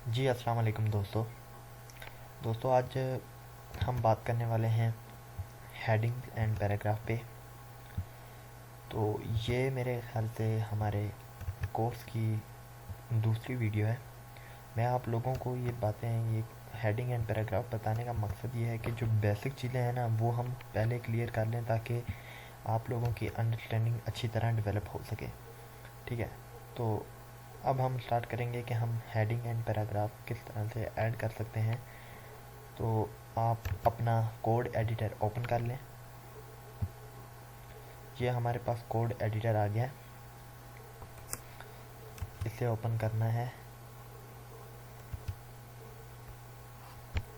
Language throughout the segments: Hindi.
जी अस्सलाम वालेकुम दोस्तों आज हम बात करने वाले हैं हेडिंग एंड पैराग्राफ पे। तो ये मेरे ख्याल से हमारे कोर्स की दूसरी वीडियो है। मैं आप लोगों को ये हेडिंग एंड पैराग्राफ बताने का मकसद ये है कि जो बेसिक चीज़ें हैं ना वो हम पहले क्लियर कर लें ताकि आप लोगों की अंडरस्टैंडिंग अच्छी तरह डेवलप हो सके। ठीक है, तो अब हम स्टार्ट करेंगे कि हम हेडिंग एंड पैराग्राफ किस तरह से ऐड कर सकते हैं। तो आप अपना कोड एडिटर ओपन कर लें। ये हमारे पास कोड एडिटर आ गया है, इसे ओपन करना है।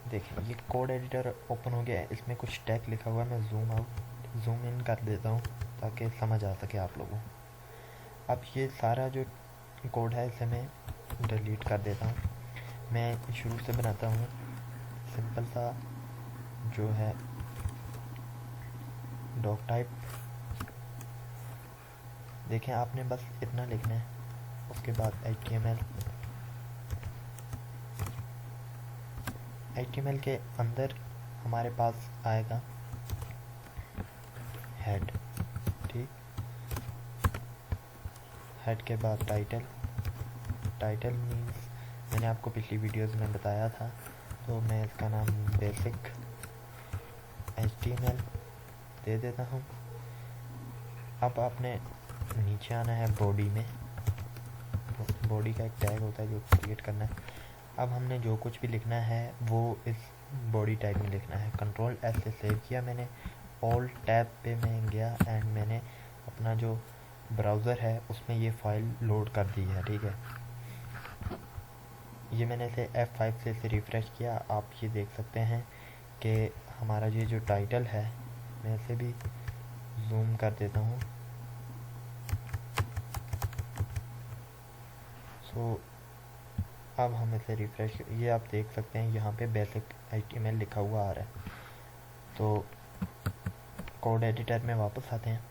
देखिए ये कोड एडिटर ओपन हो गया है, इसमें कुछ टैग लिखा हुआ है। मैं जूम इन कर देता हूँ ताकि समझ आ सके आप लोगों को। अब ये सारा जो कोड है इसे मैं डिलीट कर देता हूँ। मैं शुरू से बनाता हूँ सिंपल सा जो है डॉक टाइप। देखें आपने बस इतना लिखना है, उसके बाद HTML के अंदर हमारे पास आएगा हेड। ठीक, हेड के बाद टाइटल मीन्स मैंने आपको पिछली वीडियोस में बताया था, तो मैं इसका नाम बेसिक HTML दे देता हूँ। अब आपने नीचे आना है बॉडी में। बॉडी का एक टैग होता है जो क्रिएट करना है। अब हमने जो कुछ भी लिखना है वो इस बॉडी टैग में लिखना है। कंट्रोल एस से सेव किया मैंने, ऑल टैब पे मैं गया एंड मैंने अपना जो ब्राउज़र है उसमें ये फ़ाइल लोड कर दी है। ठीक है, ये मैंने इसे F5 से इसे रिफ़्रेश किया। आप ये देख सकते हैं कि हमारा ये जो टाइटल है, मैं इसे भी जूम कर देता हूँ। सो अब हम इसे रिफ़्रेश, ये आप देख सकते हैं यहाँ पे बेसिक HTML लिखा हुआ आ रहा है। तो कोड एडिटर में वापस आते हैं।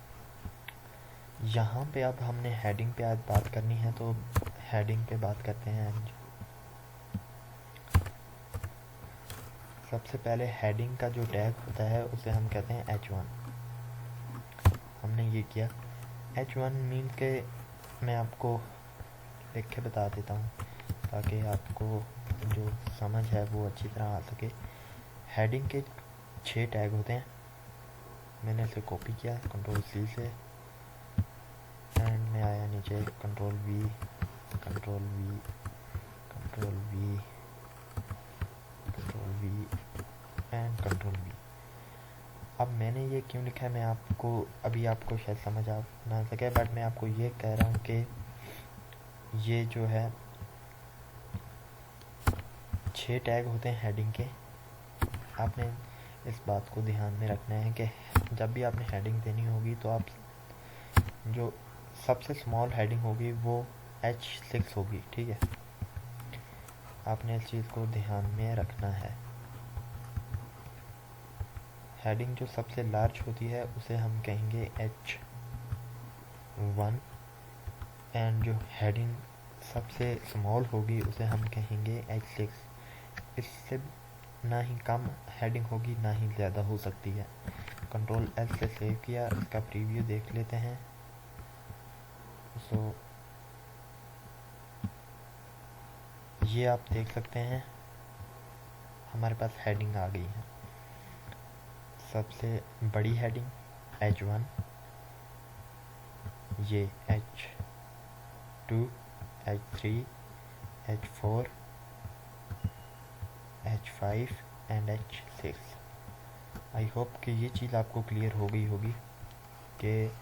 यहाँ पे अब हमने हेडिंग पे आज बात करनी है, तो हेडिंग पे बात करते हैं। सबसे पहले हेडिंग का जो टैग होता है उसे हम कहते हैं H1। हमने ये किया। H1 मीन्स के मैं आपको लिख के बता देता हूँ ताकि आपको जो समझ है वो अच्छी तरह आ सके। हेडिंग के 6 टैग होते हैं। मैंने इसे कॉपी किया कंट्रोल C से एंड मैं आया नीचे control V, control V, control V, control V and control V। अब मैंने ये क्यों लिखा है मैं आपको शायद समझ आ ना सके, बट मैं आपको ये कह रहा हूँ कि ये जो है 6 टैग होते हैं हेडिंग के। आपने इस बात को ध्यान में रखना है कि जब भी आपने हेडिंग देनी होगी तो आप जो सबसे स्मॉल हेडिंग होगी वो H6 होगी। ठीक है, आपने इस चीज़ को ध्यान में रखना है। हेडिंग जो सबसे लार्ज होती है उसे हम कहेंगे H1 एंड जो हेडिंग सबसे स्मॉल होगी उसे हम कहेंगे H6। इससे ना ही कम हेडिंग होगी ना ही ज़्यादा हो सकती है। कंट्रोल एस से सेव किया, इसका प्रीव्यू देख लेते हैं। सो ये आप देख सकते हैं हमारे पास हेडिंग आ गई है। सबसे बड़ी हेडिंग H1, ये H2, H3, H4, H5 and H6। I hope कि ये चीज़ आपको क्लियर हो गई होगी कि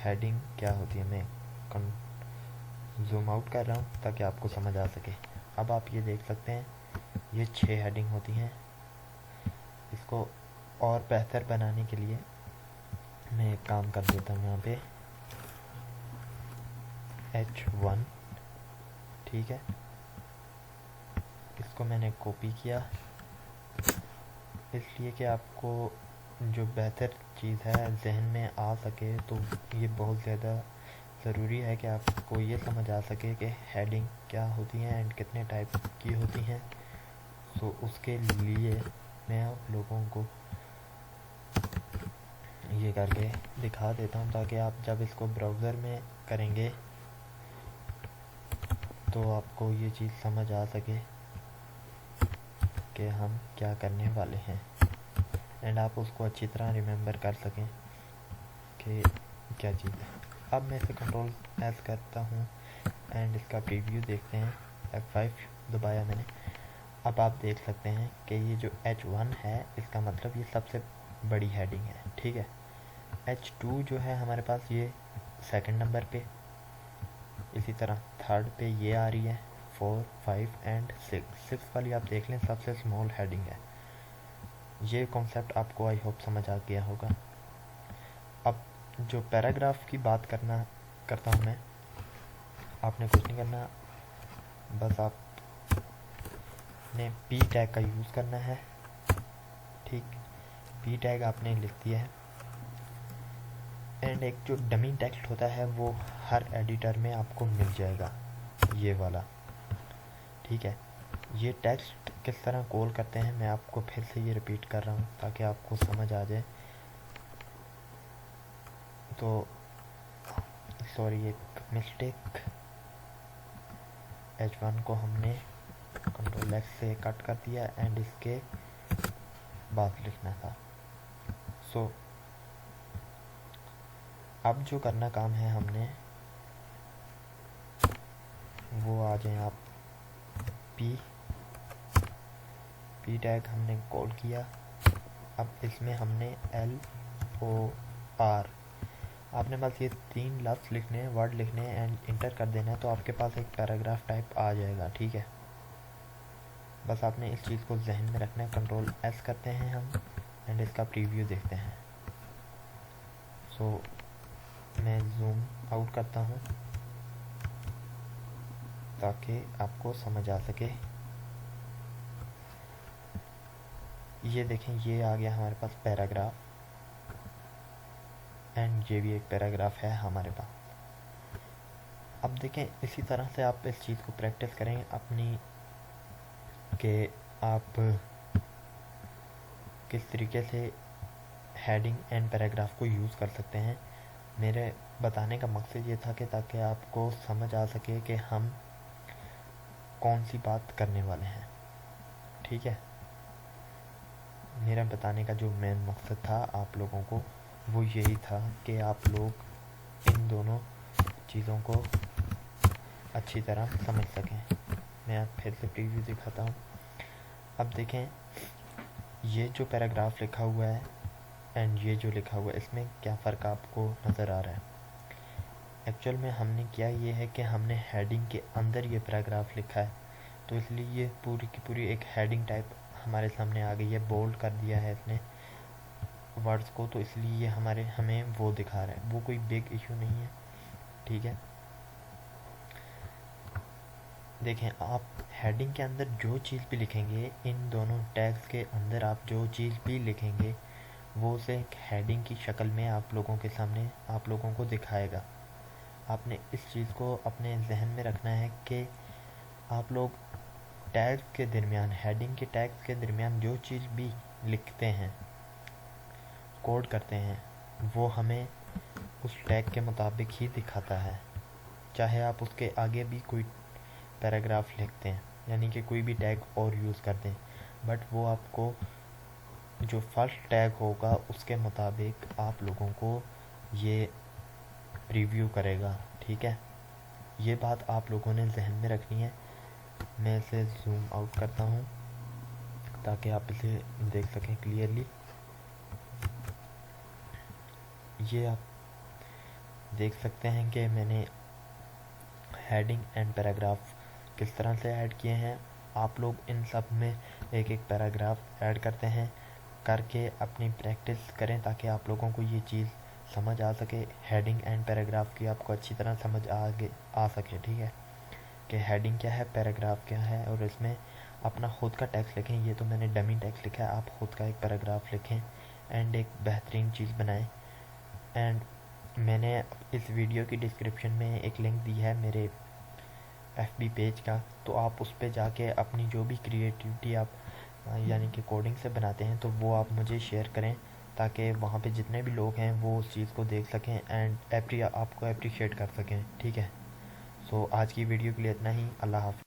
हेडिंग क्या होती है। मैं जूम आउट कर रहा हूँ ताकि आपको समझ आ सके। अब आप ये देख सकते हैं ये 6 हेडिंग होती हैं। इसको और बेहतर बनाने के लिए मैं एक काम कर देता हूँ यहाँ पे H1। ठीक है, इसको मैंने कॉपी किया इसलिए कि आपको जो बेहतर चीज़ है जहन में आ सके। तो ये बहुत ज़्यादा ज़रूरी है कि आपको ये समझ आ सके कि हेडिंग क्या होती हैं एंड कितने टाइप की होती हैं। तो उसके लिए मैं आप लोगों को ये करके दिखा देता हूँ, ताकि आप जब इसको ब्राउज़र में करेंगे तो आपको ये चीज़ समझ आ सके कि हम क्या करने वाले हैं एंड आप उसको अच्छी तरह रिमेंबर कर सकें कि क्या चीज़ है। अब मैं इसे कंट्रोल एस करता हूँ एंड इसका प्रीव्यू देखते हैं। F5 दबाया मैंने। अब आप देख सकते हैं कि ये जो H1 है इसका मतलब ये सबसे बड़ी हेडिंग है, ठीक है। H2 जो है हमारे पास ये सेकंड नंबर पे, इसी तरह थर्ड पे ये आ रही है, 4, 5 एंड 6 वाली आप देख लें सबसे स्मॉल हेडिंग है। ये कॉन्सेप्ट आपको आई होप समझ आ गया होगा। अब जो पैराग्राफ की बात करता हूँ मैं, आपने कुछ नहीं करना, बस आपने पी टैग का यूज़ करना है, ठीक। पी टैग आपने लिख दिया है एंड एक जो डमी टेक्स्ट होता है वो हर एडिटर में आपको मिल जाएगा, ये वाला, ठीक है। ये टेक्स्ट किस तरह कॉल करते हैं मैं आपको फिर से ये रिपीट कर रहा हूँ ताकि आपको समझ आ जाए। तो सॉरी, एक मिस्टेक, H1 को हमने कंट्रोल X से कट कर दिया एंड इसके बाद लिखना था। सो अब जो करना काम है हमने वो आ जाए आप पी टैग हमने कॉल किया। अब इसमें हमने LOR, आपने बस ये 3 लफ्ज़ लिखने हैं, वर्ड लिखने हैं एंड इंटर कर देना है, तो आपके पास एक पैराग्राफ टाइप आ जाएगा, ठीक है। बस आपने इस चीज़ को जहन में रखना है। कंट्रोल S करते हैं हम एंड इसका प्रीव्यू देखते हैं। सो मैं जूम आउट करता हूँ ताकि आपको समझ आ सके। ये देखें, ये आ गया हमारे पास पैराग्राफ एंड ये भी एक पैराग्राफ है हमारे पास। अब देखें, इसी तरह से आप इस चीज़ को प्रैक्टिस करें अपनी, कि आप किस तरीके से हेडिंग एंड पैराग्राफ को यूज़ कर सकते हैं। मेरे बताने का मकसद ये था कि ताकि आपको समझ आ सके कि हम कौन सी बात करने वाले हैं, ठीक है। मेरा बताने का जो मेन मकसद था आप लोगों को वो यही था कि आप लोग इन दोनों चीज़ों को अच्छी तरह समझ सकें। मैं आप फिर से प्रीव्यू दिखाता हूँ। अब देखें, ये जो पैराग्राफ लिखा हुआ है एंड ये जो लिखा हुआ है, इसमें क्या फ़र्क आपको नज़र आ रहा है। एक्चुअल में हमने किया ये है कि हमने हेडिंग के अंदर ये पैराग्राफ लिखा है, तो इसलिए ये पूरी की पूरी एक हेडिंग टाइप हमारे सामने आ गई है। बोल्ड कर दिया है इसने वर्ड्स को, तो इसलिए ये हमें वो दिखा रहा है। वो कोई बिग इशू नहीं है, ठीक है। देखें, आप हेडिंग के अंदर जो चीज़ भी लिखेंगे, इन दोनों टैग्स के अंदर आप जो चीज़ भी लिखेंगे वो उसे एक हेडिंग की शक्ल में आप लोगों के सामने आप लोगों को दिखाएगा। आपने इस चीज़ को अपने जहन में रखना है कि आप लोग टैग्स के दरमियान, हेडिंग के टैग्स के दरमियान जो चीज़ भी लिखते हैं, कोड करते हैं, वो हमें उस टैग के मुताबिक ही दिखाता है। चाहे आप उसके आगे भी कोई पैराग्राफ लिखते हैं, यानी कि कोई भी टैग और यूज़ करते हैं, बट वो आपको जो फर्स्ट टैग होगा उसके मुताबिक आप लोगों को ये प्रीव्यू करेगा, ठीक है। ये बात आप लोगों ने जहन में रखनी है। मैं इसे जूम आउट करता हूँ ताकि आप इसे देख सकें क्लियरली। ये आप देख सकते हैं कि मैंने हेडिंग एंड पैराग्राफ किस तरह से ऐड किए हैं। आप लोग इन सब में एक एक पैराग्राफ ऐड करते हैं, करके अपनी प्रैक्टिस करें ताकि आप लोगों को ये चीज़ समझ आ सके। हेडिंग एंड पैराग्राफ की आपको अच्छी तरह समझ आ सके, ठीक है, कि हेडिंग क्या है, पैराग्राफ क्या है, और इसमें अपना खुद का टेक्स्ट लिखें। ये तो मैंने डमी टेक्स्ट लिखा है, आप खुद का एक पैराग्राफ लिखें एंड एक बेहतरीन चीज़ बनाएं। एंड मैंने इस वीडियो की डिस्क्रिप्शन में एक लिंक दी है मेरे FB पेज का, तो आप उस पे जाके अपनी जो भी क्रिएटिविटी आप यानी कि कोडिंग से बनाते हैं तो वो आप मुझे शेयर करें, ताकि वहाँ पे जितने भी लोग हैं वो उस चीज़ को देख सकें एंड आपको अप्रिशिएट कर सकें। ठीक है, सो आज की वीडियो के लिए इतना ही। अल्लाह हाफ़िज़।